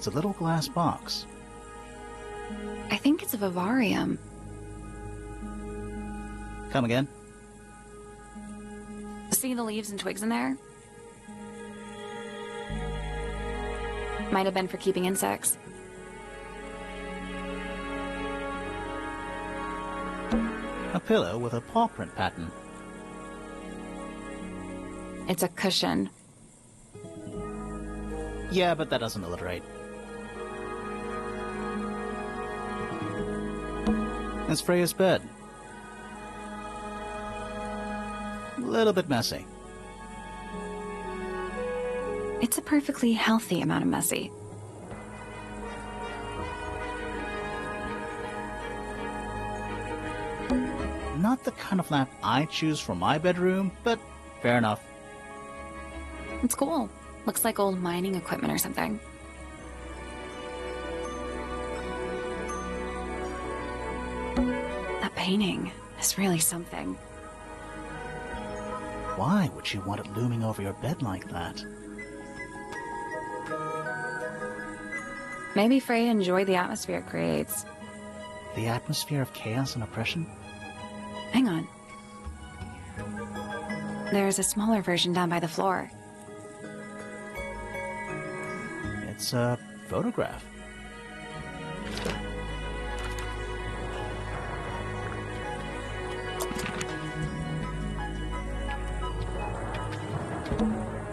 It's a little glass box. I think it's a vivarium. Come again? See the leaves and twigs in there? Might have been for keeping insects. A pillow with a paw print pattern. It's a cushion. Yeah, but that doesn't alliterate. It's Freya's bed. A little bit messy. It's a perfectly healthy amount of messy. Not the kind of lamp I choose for my bedroom, but fair enough. It's cool. Looks like old mining equipment or something. That painting is really something. Why would you want it looming over your bed like that? Maybe Freya enjoyed the atmosphere it creates. The atmosphere of chaos and oppression? Hang on. There's a smaller version down by the floor. It's a photograph.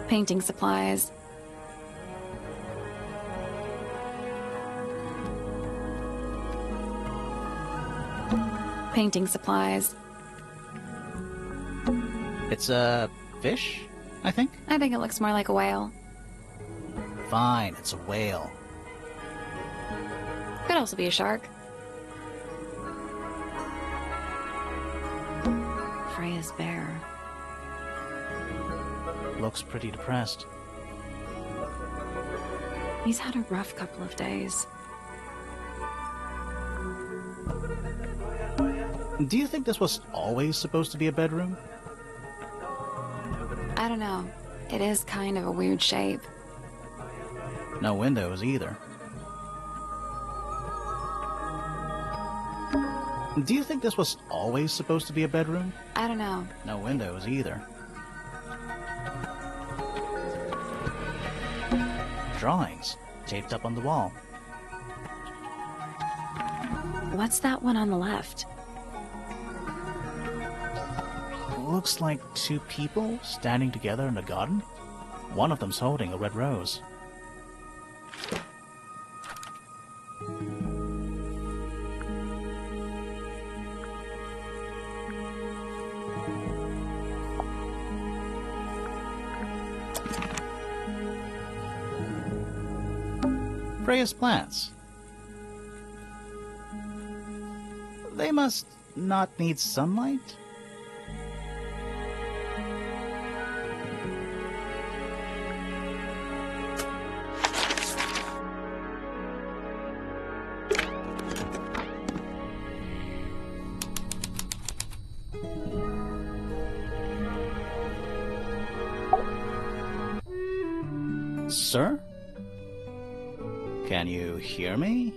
Painting supplies. Painting supplies. It's a fish, I think? I think it looks more like a whale. Fine, it's a whale. Could also be a shark. Freya's bear. Looks pretty depressed. He's had a rough couple of days. Do you think this was always supposed to be a bedroom? I don't know. It is kind of a weird shape. No windows either. Do you think this was always supposed to be a bedroom? I don't know. No windows either. Drawings taped up on the wall. What's that one on the left? Looks like two people standing together in a garden. One of them's holding a red rose. Freya's plants. They must not need sunlight? Sir? Can you hear me?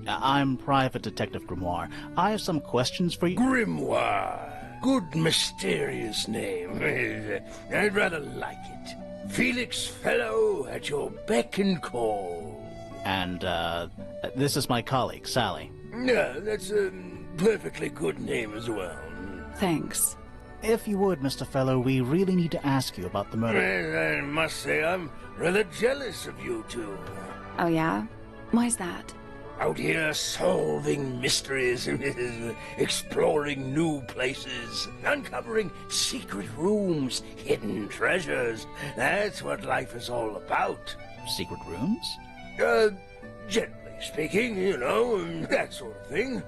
I'm Private Detective Grimoire. I have some questions for you. Grimoire. Good mysterious name. I'd rather like it. Felix Fellow at your beck and call. And, this is my colleague, Sally. Yeah, that's a perfectly good name as well. Thanks. If you would, Mr. Fellow, we really need to ask you about the murder. I must say I'm rather jealous of you two. Oh yeah? Why's that? Out here solving mysteries, exploring new places, uncovering secret rooms, hidden treasures. That's what life is all about. Secret rooms? Generally speaking, you know, that sort of thing.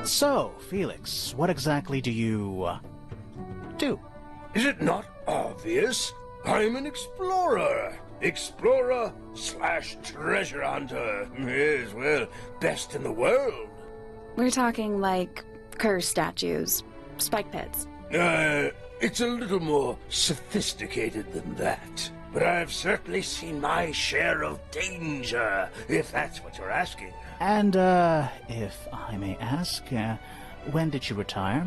So, Felix, what exactly do you, do? Is it not obvious? I'm an explorer. Explorer/treasure hunter. Yes, well, best in the world. We're talking like curse statues, spike pits. it's a little more sophisticated than that. But I've certainly seen my share of danger, if that's what you're asking. And, if I may ask, when did you retire?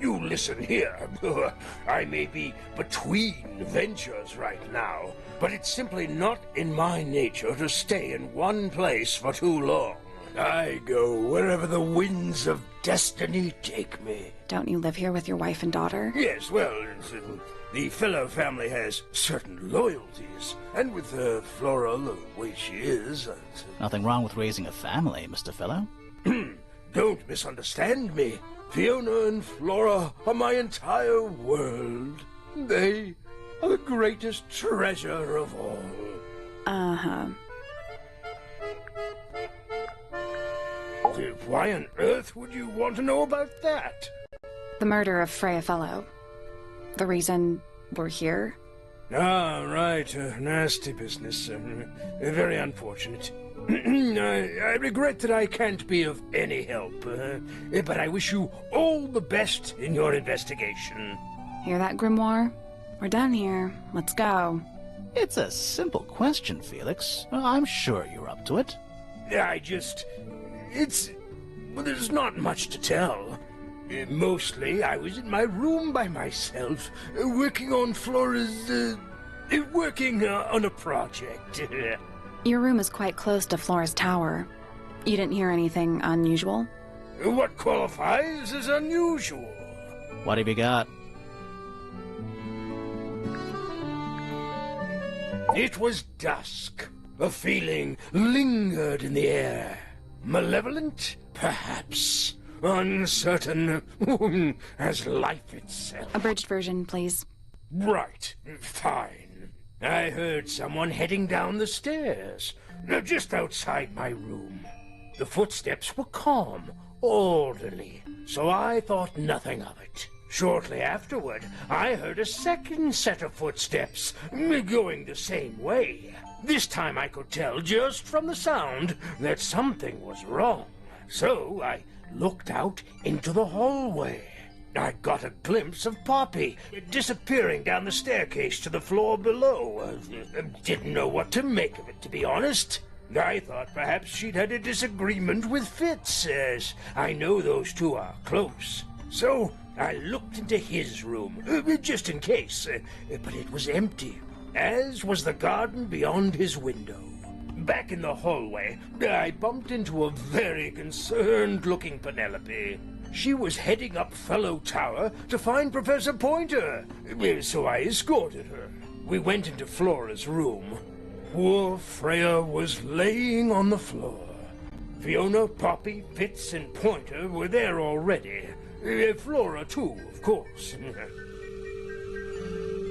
You listen here. I may be between ventures right now, but it's simply not in my nature to stay in one place for too long. I go wherever the winds of destiny take me. Don't you live here with your wife and daughter? Yes, well, the fellow family has certain loyalties, and with Flora the way she is... Nothing wrong with raising a family, Mr. Fellow. Don't misunderstand me. Fiona and Flora are my entire world. They are the greatest treasure of all. Uh-huh. Why on earth would you want to know about that? The murder of Freya Fellow. The reason we're here? Ah, right. Nasty business. Very unfortunate. I regret that I can't be of any help, but I wish you all the best in your investigation. Hear that, Grimoire? We're done here. Let's go. It's a simple question, Felix. I'm sure you're up to it. Well, there's not much to tell. Mostly, I was in my room by myself, working on Flora's, working on a project. Your room is quite close to Flora's tower. You didn't hear anything unusual? What qualifies as unusual? What have you got? It was dusk. A feeling lingered in the air. Malevolent, perhaps. Uncertain, as life itself. Abridged version, please. Right, fine. I heard someone heading down the stairs, just outside my room. The footsteps were calm, orderly, so I thought nothing of it. Shortly afterward, I heard a second set of footsteps, going the same way. This time I could tell just from the sound that something was wrong. So I looked out into the hallway. I got a glimpse of Poppy disappearing down the staircase to the floor below. Didn't know what to make of it, to be honest. I thought perhaps she'd had a disagreement with Fitz, as I know those two are close. So I looked into his room, just in case, but it was empty, as was the garden beyond his window. Back in the hallway, I bumped into a very concerned-looking Penelope. She was heading up Fellow Tower to find Professor Pointer, so I escorted her. We went into Flora's room. Poor Freya was laying on the floor. Fiona, Poppy, Fitz, and Pointer were there already. Flora, too, of course.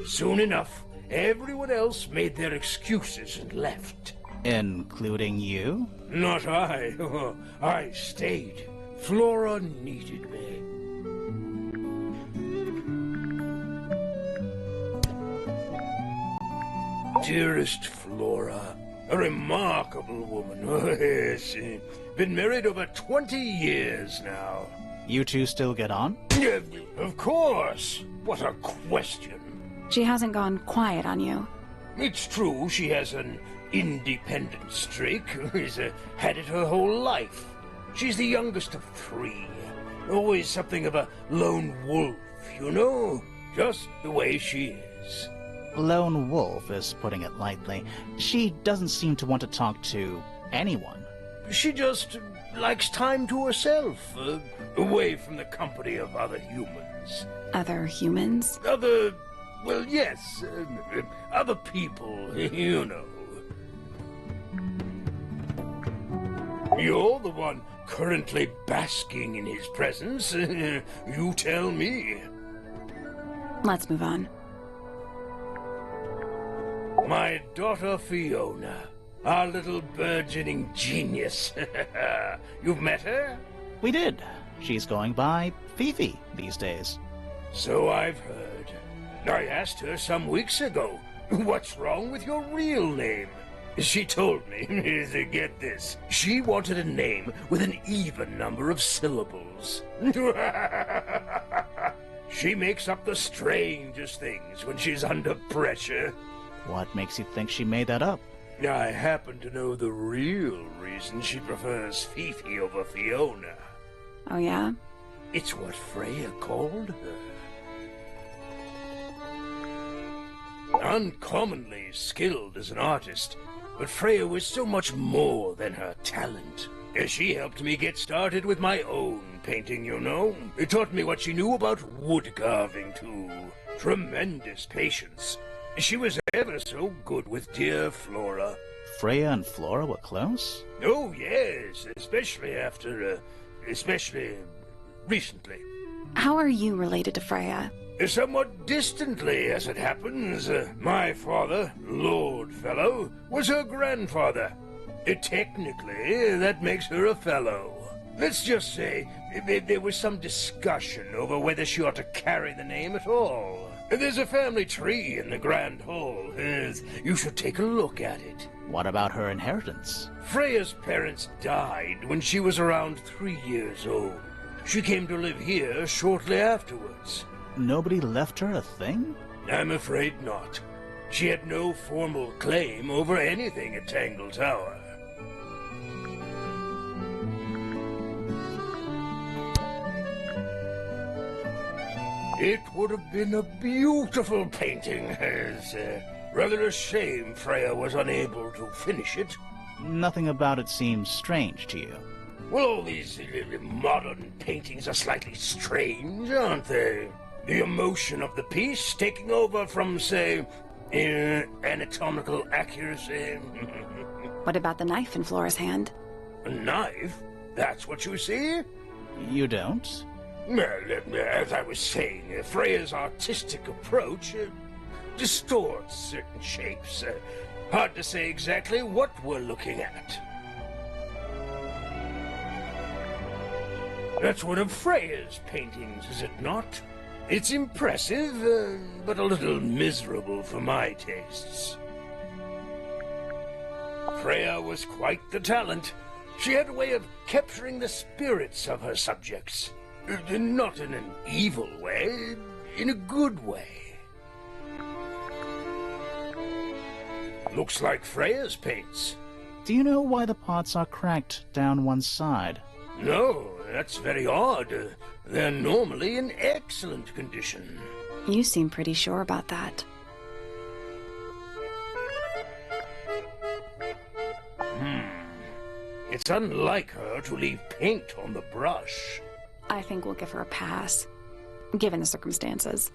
Soon enough, everyone else made their excuses and left. Including you? Not I. I stayed. Flora needed me. Dearest Flora, a remarkable woman. Yes, been married over 20 years now. You two still get on? Of course. What a question. She hasn't gone quiet on you. It's true she has an independent streak. She's had it her whole life. She's the youngest of 3. Always something of a lone wolf, you know? Just the way she is. Lone wolf is putting it lightly. She doesn't seem to want to talk to anyone. She just likes time to herself, away from the company of other humans. Other humans? Well, yes, other people, you know. You're the one currently basking in his presence. You tell me. Let's move on. My daughter Fiona, our little burgeoning genius. You've met her? We did. She's going by Fifi these days. So I've heard. I asked her some weeks ago, what's wrong with your real name? She told me, get this, she wanted a name with an even number of syllables. She makes up the strangest things when she's under pressure. What makes you think she made that up? I happen to know the real reason she prefers Fifi over Fiona. Oh, yeah? It's what Freya called her. Uncommonly skilled as an artist, but Freya was so much more than her talent. She helped me get started with my own painting, you know. It taught me what she knew about wood carving, too. Tremendous patience. She was ever so good with dear Flora. Freya and Flora were close? Oh, yes, especially recently. How are you related to Freya? Somewhat distantly, as it happens. My father, Lord Fellow, was her grandfather. Technically, that makes her a fellow. Let's just say there was some discussion over whether she ought to carry the name at all. There's a family tree in the Grand Hall. You should take a look at it. What about her inheritance? Freya's parents died when she was around 3 years old. She came to live here shortly afterwards. Nobody left her a thing? I'm afraid not. She had no formal claim over anything at Tangle Tower. It would have been a beautiful painting. It's rather a shame Freya was unable to finish it. Nothing about it seems strange to you. Well, all these modern paintings are slightly strange, aren't they? The emotion of the piece taking over from, say, anatomical accuracy. What about the knife in Flora's hand? A knife? That's what you see? You don't? Well, as I was saying, Freya's artistic approach distorts certain shapes. Hard to say exactly what we're looking at. That's one of Freya's paintings, is it not? It's impressive, but a little miserable for my tastes. Freya was quite the talent. She had a way of capturing the spirits of her subjects. Not in an evil way, in a good way. Looks like Freya's paints. Do you know why the pots are cracked down one side? No, that's very odd. They're normally in excellent condition. You seem pretty sure about that. It's unlike her to leave paint on the brush. I think we'll give her a pass, given the circumstances.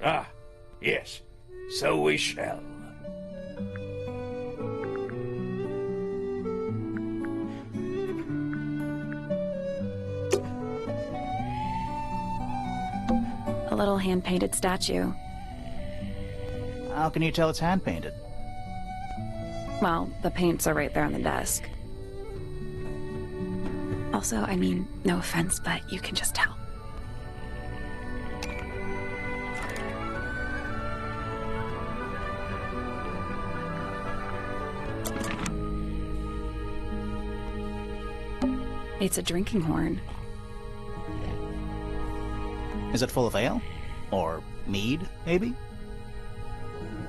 Ah, yes, so we shall. A little hand-painted statue. How can you tell it's hand-painted? Well, the paints are right there on the desk. Also, I mean, no offense, but you can just tell. It's a drinking horn. Is it full of ale? Or mead, maybe?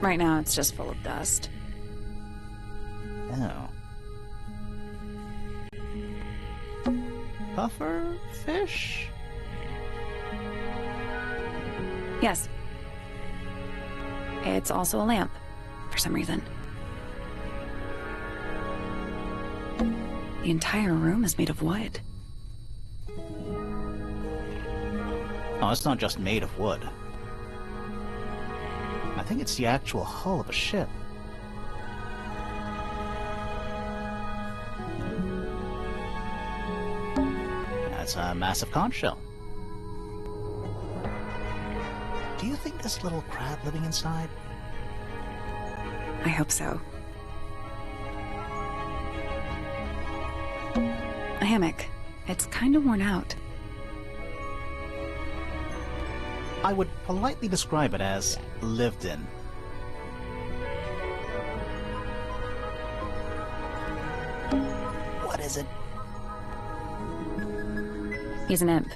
Right now, it's just full of dust. Oh. Puffer fish? Yes. It's also a lamp, for some reason. The entire room is made of wood. Oh, it's not just made of wood. I think it's the actual hull of a ship. That's a massive conch shell. Do you think there's a little crab living inside? I hope so. A hammock. It's kind of worn out. I would politely describe it as lived in. What is it? He's an imp.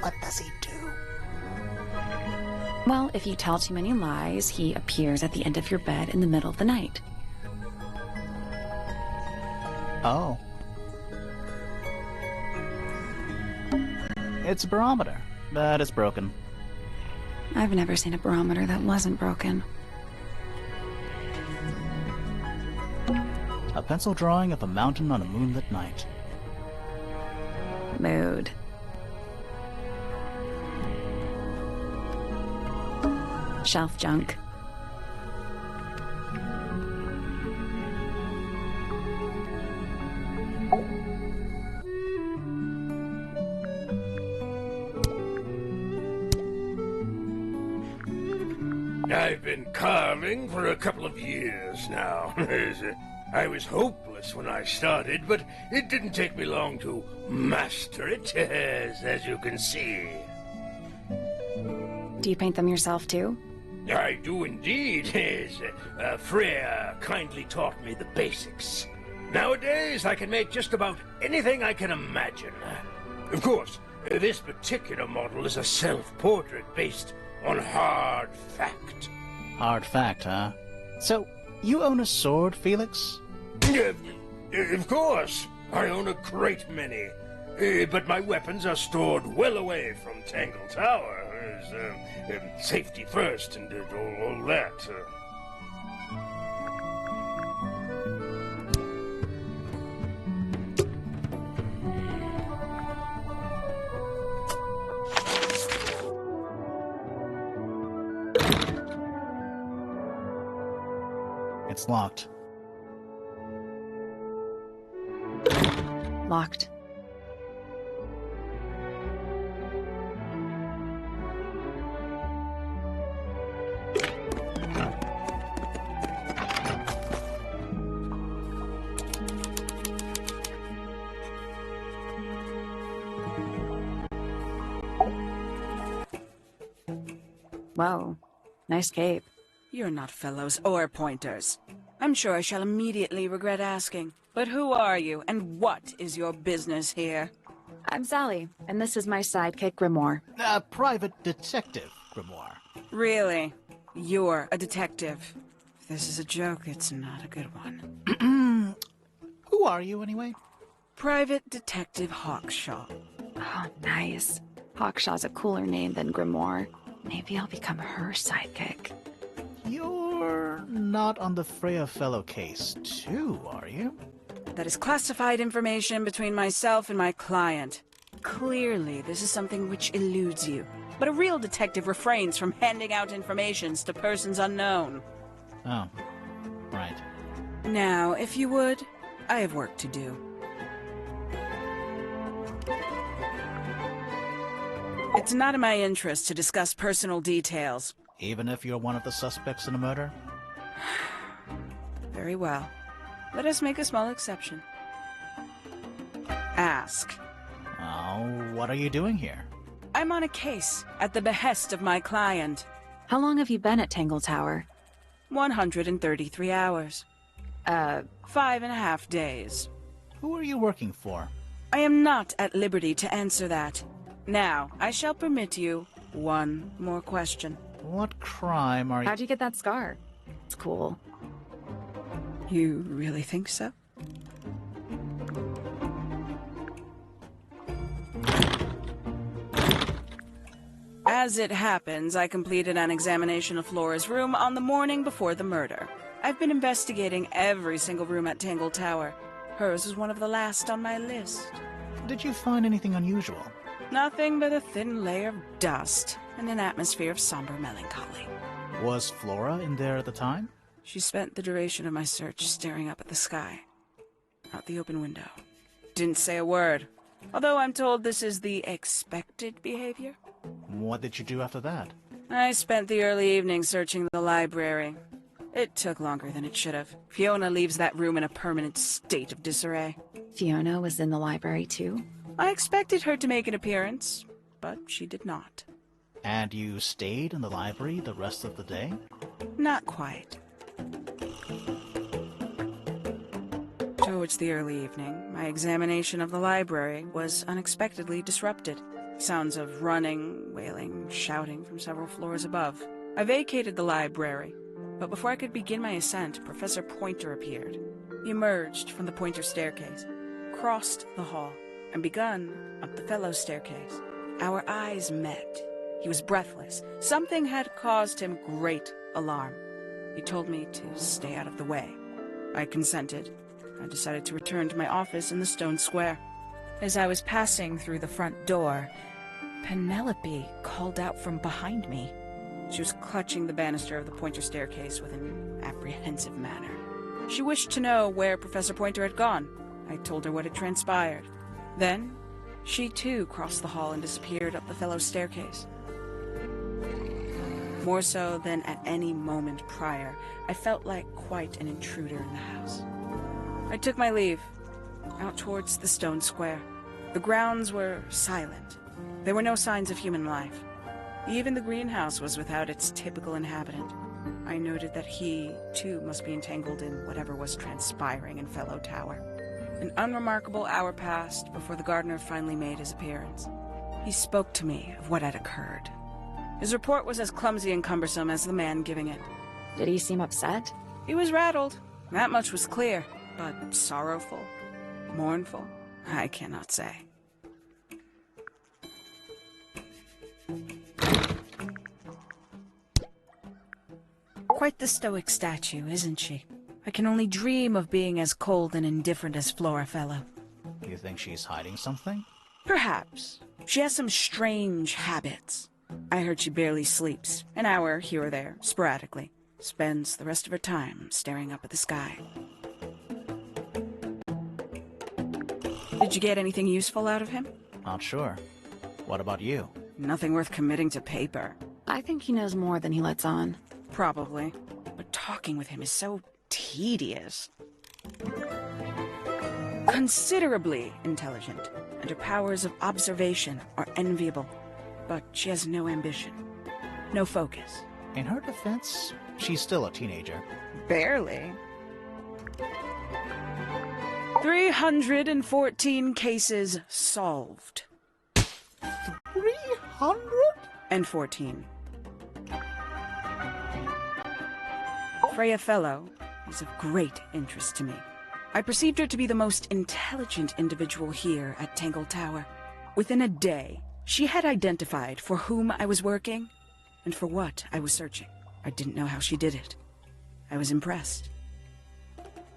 What does he do? Well, if you tell too many lies, he appears at the end of your bed in the middle of the night. Oh. It's a barometer, but it's broken. I've never seen a barometer that wasn't broken. A pencil drawing of a mountain on a moonlit night. Mood. Shelf junk. I've been carving for a couple of years now. I was hopeless when I started, but it didn't take me long to master it, as you can see. Do you paint them yourself too? I do indeed. Freya kindly taught me the basics. Nowadays, I can make just about anything I can imagine. Of course, this particular model is a self-portrait based on hard fact. Hard fact, huh? So, you own a sword, Felix? Of course. I own a great many. But my weapons are stored well away from Tangle Tower. Safety first and all that. It's locked. Locked. Whoa. Nice cape. You're not fellows or pointers. I'm sure I shall immediately regret asking. But who are you, and what is your business here? I'm Sally, and this is my sidekick, Grimoire. A private detective, Grimoire. Really? You're a detective. If this is a joke, it's not a good one. Who are you, anyway? Private Detective Hawkshaw. Oh, nice. Hawkshaw's a cooler name than Grimoire. Maybe I'll become her sidekick. You're not on the Freya Fellow case, too, are you? That is classified information between myself and my client. Clearly, this is something which eludes you. But a real detective refrains from handing out informations to persons unknown. Oh, right. Now, if you would, I have work to do. It's not in my interest to discuss personal details. Even if you're one of the suspects in a murder? Very well. Let us make a small exception. Ask. Oh, what are you doing here? I'm on a case at the behest of my client. How long have you been at Tangle Tower? 133 hours. 5.5 days. Who are you working for? I am not at liberty to answer that. Now, I shall permit you one more question. What crime are you... How'd you get that scar? It's cool. You really think so? As it happens, I completed an examination of Flora's room on the morning before the murder. I've been investigating every single room at Tangle Tower. Hers was one of the last on my list. Did you find anything unusual? Nothing but a thin layer of dust and an atmosphere of somber melancholy. Was Flora in there at the time? She spent the duration of my search staring up at the sky, out the open window. Didn't say a word, although I'm told this is the expected behavior. What did you do after that? I spent the early evening searching the library. It took longer than it should have. Fiona leaves that room in a permanent state of disarray. Fiona was in the library too? I expected her to make an appearance, but she did not. And you stayed in the library the rest of the day? Not quite. Towards the early evening, my examination of the library was unexpectedly disrupted. Sounds of running, wailing, shouting from several floors above. I vacated the library, but before I could begin my ascent, Professor Pointer appeared. He emerged from the Pointer staircase, crossed the hall, and begun up the Fellows staircase. Our eyes met. He was breathless. Something had caused him great alarm. He told me to stay out of the way. I consented. I decided to return to my office in the stone square. As I was passing through the front door, Penelope called out from behind me. She was clutching the banister of the Pointer staircase with an apprehensive manner. She wished to know where Professor Pointer had gone. I told her what had transpired. Then, she too crossed the hall and disappeared up the Fellows staircase. More so than at any moment prior, I felt like quite an intruder in the house. I took my leave, out towards the stone square. The grounds were silent. There were no signs of human life. Even the greenhouse was without its typical inhabitant. I noted that he, too, must be entangled in whatever was transpiring in Fellow Tower. An unremarkable hour passed before the gardener finally made his appearance. He spoke to me of what had occurred. His report was as clumsy and cumbersome as the man giving it. Did he seem upset? He was rattled. That much was clear. But sorrowful, mournful, I cannot say. Quite the stoic statue, isn't she? I can only dream of being as cold and indifferent as Flora Fellow. You think she's hiding something? Perhaps. She has some strange habits. I heard she barely sleeps, an hour here or there, sporadically. Spends the rest of her time staring up at the sky. Did you get anything useful out of him? Not sure. What about you? Nothing worth committing to paper. I think he knows more than he lets on. Probably. But talking with him is so tedious. Considerably intelligent, and her powers of observation are enviable. But she has no ambition. No focus. In her defense, she's still a teenager. Barely. 314 cases solved. 314. Freya Fellow is of great interest to me. I perceived her to be the most intelligent individual here at Tangle Tower. Within a day, she had identified for whom I was working and for what I was searching. I didn't know how she did it. I was impressed.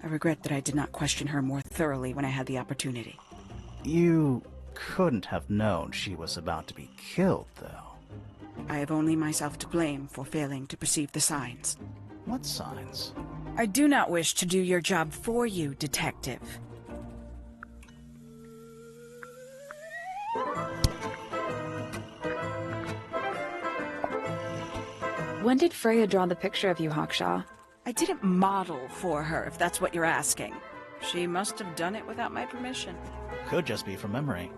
I regret that I did not question her more thoroughly when I had the opportunity. You couldn't have known she was about to be killed, though. I have only myself to blame for failing to perceive the signs. What signs? I do not wish to do your job for you, Detective. When did Freya draw the picture of you, Hawkshaw? I didn't model for her, if that's what you're asking. She must have done it without my permission. Could just be from memory.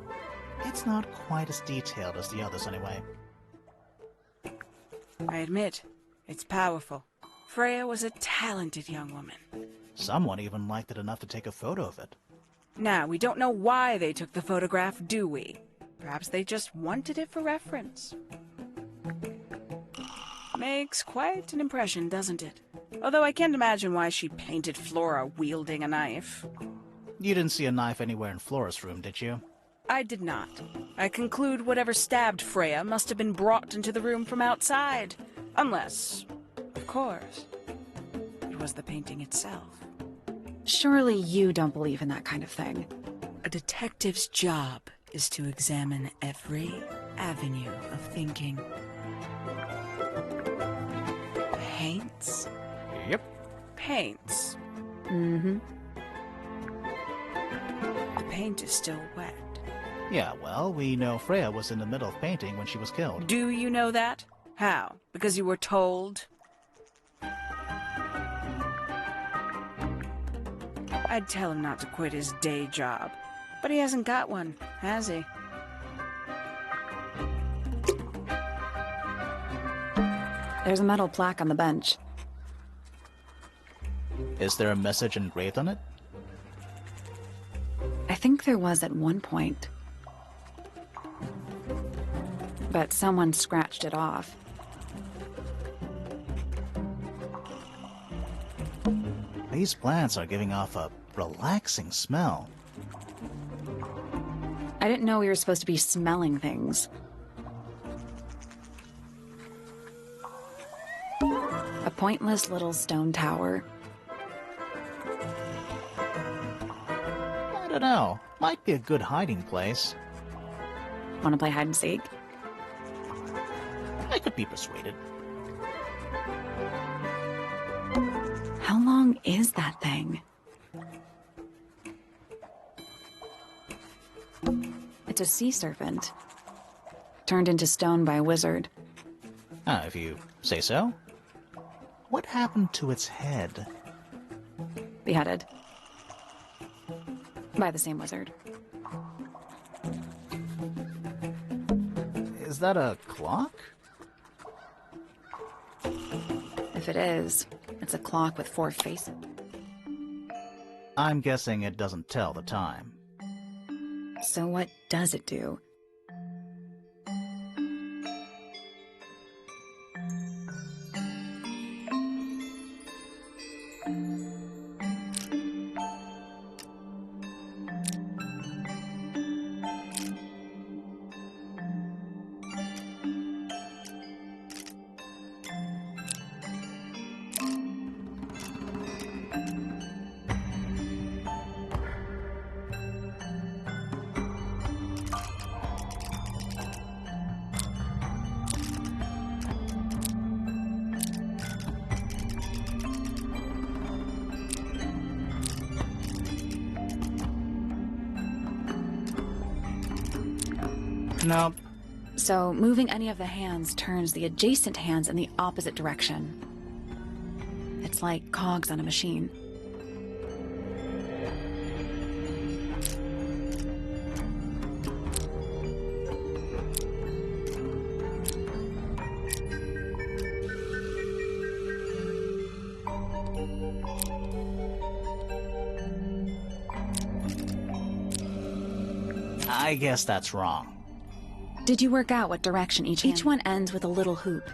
It's not quite as detailed as the others, anyway. I admit, it's powerful. Freya was a talented young woman. Someone even liked it enough to take a photo of it. Now, we don't know why they took the photograph, do we? Perhaps they just wanted it for reference. Makes quite an impression, doesn't it? Although I can't imagine why she painted Flora wielding a knife. You didn't see a knife anywhere in Flora's room, did you? I did not. I conclude whatever stabbed Freya must have been brought into the room from outside. Unless, of course, it was the painting itself. Surely you don't believe in that kind of thing. A detective's job is to examine every avenue of thinking. Paints? Yep. Paints. Mm-hmm. The paint is still wet. Yeah, well, we know Freya was in the middle of painting when she was killed. Do you know that? How? Because you were told? I'd tell him not to quit his day job. But he hasn't got one, has he? There's a metal plaque on the bench. Is there a message engraved on it? I think there was at one point. bet someone scratched it off. These plants are giving off a relaxing smell. I didn't know we were supposed to be smelling things. A pointless little stone tower. I don't know. Might be a good hiding place. Want to play hide and seek? I could be persuaded. How long is that thing? It's a sea serpent. Turned into stone by a wizard. Ah, if you say so. What happened to its head? Beheaded. By the same wizard. Is that a clock? If it is, it's a clock with 4 faces. I'm guessing it doesn't tell the time. So what does it do? Nope. So moving any of the hands turns the adjacent hands in the opposite direction. It's like cogs on a machine. I guess that's wrong. Did you work out what direction each one ends with a little hoop?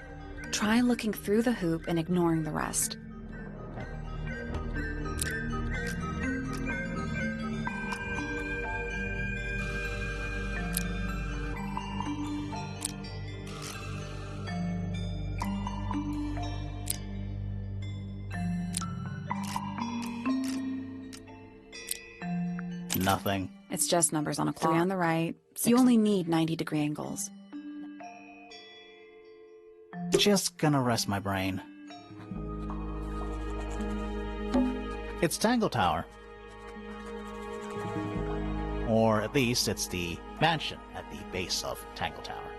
Try looking through the hoop and ignoring the rest. Nothing. It's just numbers on a clock. 3 on the right. You only need 90-degree angles. Just gonna rest my brain. It's Tangle Tower. Or at least it's the mansion at the base of Tangle Tower.